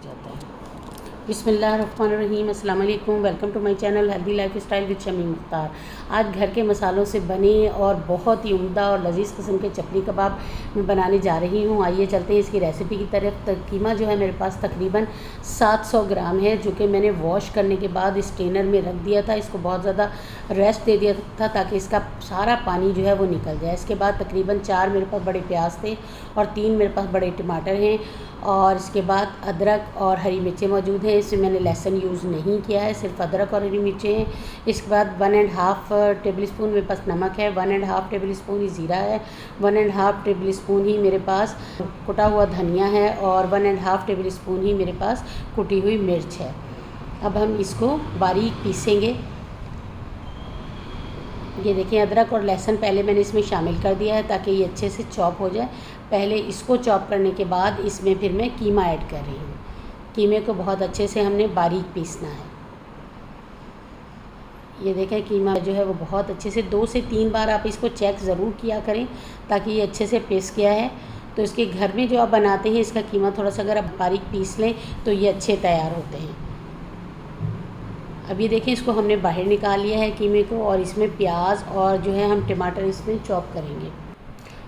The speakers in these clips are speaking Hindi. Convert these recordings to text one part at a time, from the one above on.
जाता है। बिस्मिल्लाहिर्रहमानिर्रहीम, अस्सलाम वालेकुम, welcome to my channel healthy life style with Shami Mukhtar. आज घर के मसालों से बने और बहुत ही उम्दा और लजीज़ किस्म के चपली कबाब मैं बनाने जा रही हूँ। आइए चलते हैं इसकी रेसिपी की तरफ। कीमा जो है मेरे पास तकरीबन 700 ग्राम है, जो कि मैंने वॉश करने के बाद स्ट्रेनर में रख दिया था। इसको बहुत ज़्यादा रेस्ट दे दिया था ताकि इसका सारा पानी जो है वो निकल जाए। इसके बाद तकरीबन 4 मेरे पास बड़े प्याज थे और 3 मेरे पास बड़े टमाटर हैं, और इसके बाद अदरक और हरी मिर्चें मौजूद हैं। इसमें मैंने लहसुन यूज़ नहीं किया है, सिर्फ अदरक और हरी मिर्चें हैं। इसके बाद 1.5 टेबल स्पून मेरे पास नमक है, 1.5 टेबल स्पून ही ज़ीरा है, 1.5 टेबल स्पून ही मेरे पास कुटा हुआ धनिया है, और 1.5 टेबल स्पून ही मेरे पास कुटी हुई मिर्च है। अब हम इसको बारीक पीसेंगे। ये देखें, अदरक और लहसुन पहले मैंने इसमें शामिल कर दिया है ताकि ये अच्छे से चॉप हो जाए। पहले इसको चॉप करने के बाद इसमें फिर मैं कीमा ऐड कर रही हूँ। कीमे को बहुत अच्छे से हमने बारीक पीसना है। ये देखें, कीमा जो है वो बहुत अच्छे से 2 से 3 बार आप इसको चेक ज़रूर किया करें ताकि ये अच्छे से पीस गया है। तो इसके घर में जो आप बनाते हैं इसका कीमा थोड़ा सा अगर आप बारीक पीस लें तो ये अच्छे तैयार होते हैं। अब ये देखें, इसको हमने बाहर निकाल लिया है कीमे को, और इसमें प्याज और जो है हम टमाटर इसमें चॉप करेंगे।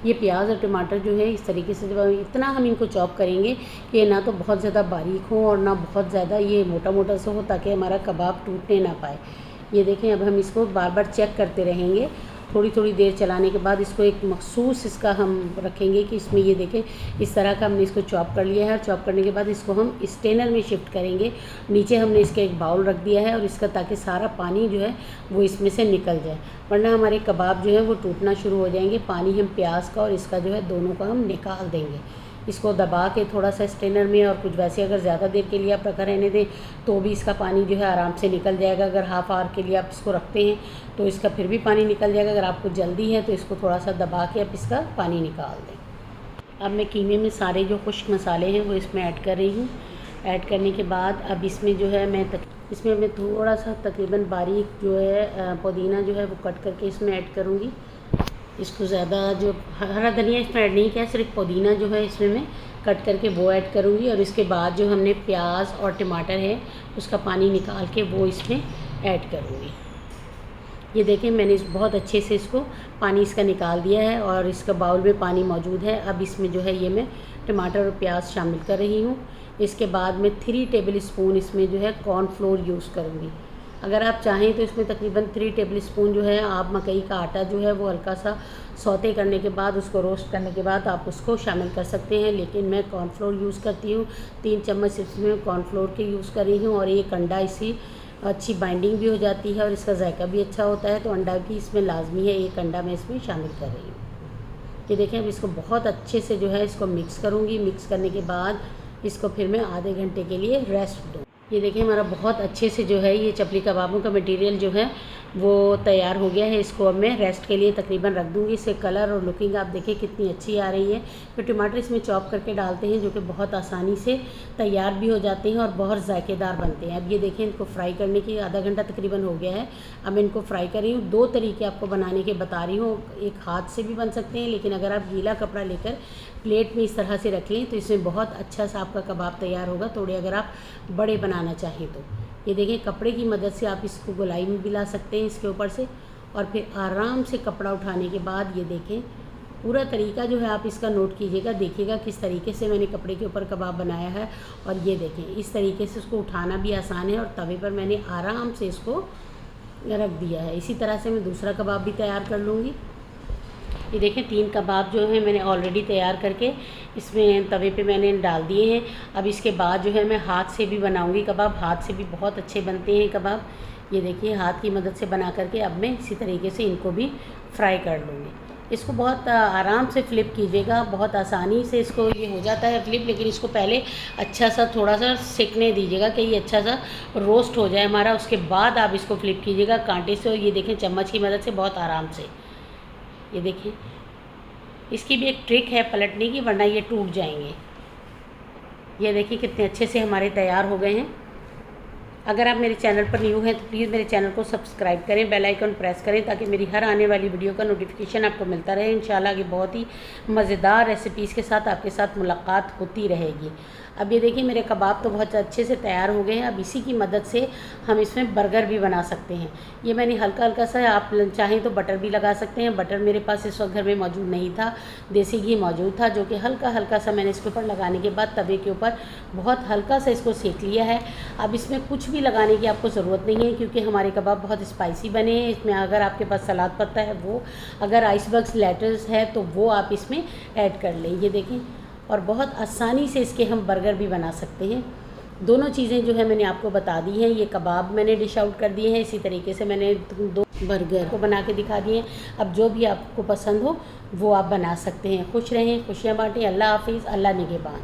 ये प्याज और टमाटर जो है इस तरीके से इतना हम इनको चॉप करेंगे कि ये ना तो बहुत ज़्यादा बारीक हो और ना बहुत ज़्यादा ये मोटा मोटा सा हो, ताकि हमारा कबाब टूटने ना पाए। ये देखें, अब हम इसको बार बार चेक करते रहेंगे। थोड़ी थोड़ी देर चलाने के बाद इसको एक मखसूस इसका हम रखेंगे कि इसमें ये देखें इस तरह का हमने इसको चॉप कर लिया है। और चॉप करने के बाद इसको हम स्ट्रेनर में शिफ्ट करेंगे। नीचे हमने इसका एक बाउल रख दिया है, और इसका ताकि सारा पानी जो है वो इसमें से निकल जाए, वरना हमारे कबाब जो है वो टूटना शुरू हो जाएंगे। पानी हम प्याज का और इसका जो है दोनों का हम निकाल देंगे। इसको दबा के थोड़ा सा स्ट्रेनर में, और कुछ वैसे अगर ज़्यादा देर के लिए आप रखा रहने दें तो भी इसका पानी जो है आराम से निकल जाएगा। अगर हाफ़ आवर के लिए आप इसको रखते हैं तो इसका फिर भी पानी निकल जाएगा। अगर आपको जल्दी है तो इसको थोड़ा सा दबा के आप इसका पानी निकाल दें। अब मैं कीमे में सारे जो खुश्क मसाले हैं वो इसमें ऐड कर रही हूँ। ऐड करने के बाद अब इसमें जो है इसमें मैं थोड़ा सा तकरीबन बारीक जो है पुदीना जो है वो कट करके इसमें ऐड करूँगी। इसको ज़्यादा जो हरा धनिया इसमें ऐड नहीं किया, सिर्फ पुदीना जो है इसमें मैं कट करके वो ऐड करूँगी। और इसके बाद जो हमने प्याज और टमाटर है उसका पानी निकाल के वो इसमें ऐड करूँगी। ये देखें, मैंने बहुत अच्छे से इसको पानी इसका निकाल दिया है और इसका बाउल में पानी मौजूद है। अब इसमें जो है ये मैं टमाटर और प्याज शामिल कर रही हूँ। इसके बाद मैं 3 टेबल स्पून इसमें जो है कॉर्नफ्लोर यूज़ करूँगी। अगर आप चाहें तो इसमें तकरीबन 3 टेबल स्पून जो है आप मकई का आटा जो है वो हल्का सा सौते करने के बाद उसको रोस्ट करने के बाद आप उसको शामिल कर सकते हैं, लेकिन मैं कॉर्नफ्लोर यूज़ करती हूँ। 3 चम्मच इसमें कॉर्नफ्लोर के यूज़ कर रही हूँ, और एक अंडा इसी अच्छी बाइंडिंग भी हो जाती है और इसका जायका भी अच्छा होता है, तो अंडा भी इसमें लाजमी है। एक अंडा मैं इसमें शामिल कर रही हूँ। ये देखें, अब इसको बहुत अच्छे से जो है इसको मिक्स करूँगी। मिक्स करने के बाद इसको फिर मैं आधे घंटे के लिए रेस्ट दूँ। ये देखिए, हमारा बहुत अच्छे से जो है ये चपली कबाबों का मटेरियल जो है वो तैयार हो गया है। इसको अब मैं रेस्ट के लिए तकरीबन रख दूँगी। इससे कलर और लुकिंग आप देखिए कितनी अच्छी आ रही है। फिर टमाटर इसमें चॉप करके डालते हैं, जो कि बहुत आसानी से तैयार भी हो जाते हैं और बहुत जायकेदार बनते हैं। अब ये देखें, इनको फ्राई करने की आधा घंटा तकरीबन हो गया है। अब मैं इनको फ्राई कर रही हूँ। 2 तरीके आपको बनाने के बता रही हूँ। एक हाथ से भी बन सकते हैं, लेकिन अगर आप गीला कपड़ा लेकर प्लेट में इस तरह से रख लें तो इसमें बहुत अच्छा सा आपका कबाब तैयार होगा। थोड़े अगर आप बड़े बनाना चाहें तो ये देखिए, कपड़े की मदद से आप इसको गोलाई में भी ला सकते हैं इसके ऊपर से, और फिर आराम से कपड़ा उठाने के बाद ये देखें पूरा तरीका जो है आप इसका नोट कीजिएगा। देखिएगा किस तरीके से मैंने कपड़े के ऊपर कबाब बनाया है। और ये देखें, इस तरीके से उसको उठाना भी आसान है, और तवे पर मैंने आराम से इसको रख दिया है। इसी तरह से मैं दूसरा कबाब भी तैयार कर लूँगी। ये देखें, 3 कबाब जो हैं मैंने ऑलरेडी तैयार करके इसमें तवे पे मैंने डाल दिए हैं। अब इसके बाद जो है मैं हाथ से भी बनाऊंगी कबाब। हाथ से भी बहुत अच्छे बनते हैं कबाब। ये देखिए, हाथ की मदद से बना करके अब मैं इसी तरीके से इनको भी फ्राई कर लूँगी। इसको बहुत आराम से फ्लिप कीजिएगा, बहुत आसानी से इसको ये हो जाता है फ्लिप, लेकिन इसको पहले अच्छा सा थोड़ा सा सेकने दीजिएगा कि ये अच्छा सा रोस्ट हो जाए हमारा। उसके बाद आप इसको फ्लिप कीजिएगा कांटे से, और ये देखें चम्मच की मदद से बहुत आराम से। ये देखिए, इसकी भी एक ट्रिक है पलटने की, वरना ये टूट जाएंगे। ये देखिए कितने अच्छे से हमारे तैयार हो गए हैं। अगर आप मेरे चैनल पर न्यू हैं तो प्लीज़ मेरे चैनल को सब्सक्राइब करें, बेल आइकन प्रेस करें ताकि मेरी हर आने वाली वीडियो का नोटिफिकेशन आपको मिलता रहे। इंशाल्लाह आगे बहुत ही मज़ेदार रेसिपीज़ के साथ आपके साथ मुलाकात होती रहेगी। अब ये देखिए मेरे कबाब तो बहुत अच्छे से तैयार हो गए हैं। अब इसी की मदद से हम इसमें बर्गर भी बना सकते हैं। ये मैंने हल्का हल्का सा, आप चाहें तो बटर भी लगा सकते हैं। बटर मेरे पास इस वक्त घर में मौजूद नहीं था, देसी घी मौजूद था, जो कि हल्का हल्का सा मैंने इसके ऊपर लगाने के बाद तवे के ऊपर बहुत हल्का सा इसको सेक लिया है। अब इसमें कुछ भी लगाने की आपको ज़रूरत नहीं है क्योंकि हमारे कबाब बहुत स्पाइसी बने हैं। इसमें अगर आपके पास सलाद पत्ता है वो, अगर आइसबर्ग्स लेटर्स है तो वो आप इसमें ऐड कर लें। ये देखें, और बहुत आसानी से इसके हम बर्गर भी बना सकते हैं। दोनों चीज़ें जो है मैंने आपको बता दी हैं। ये कबाब मैंने डिश आउट कर दिए हैं, इसी तरीके से मैंने 2 बर्गर को बना के दिखा दिए हैं। अब जो भी आपको पसंद हो वो आप बना सकते हैं। खुश रहें, खुशियाँ बाँटें। अल्लाह हाफिज़, अल्लाह निगहबान।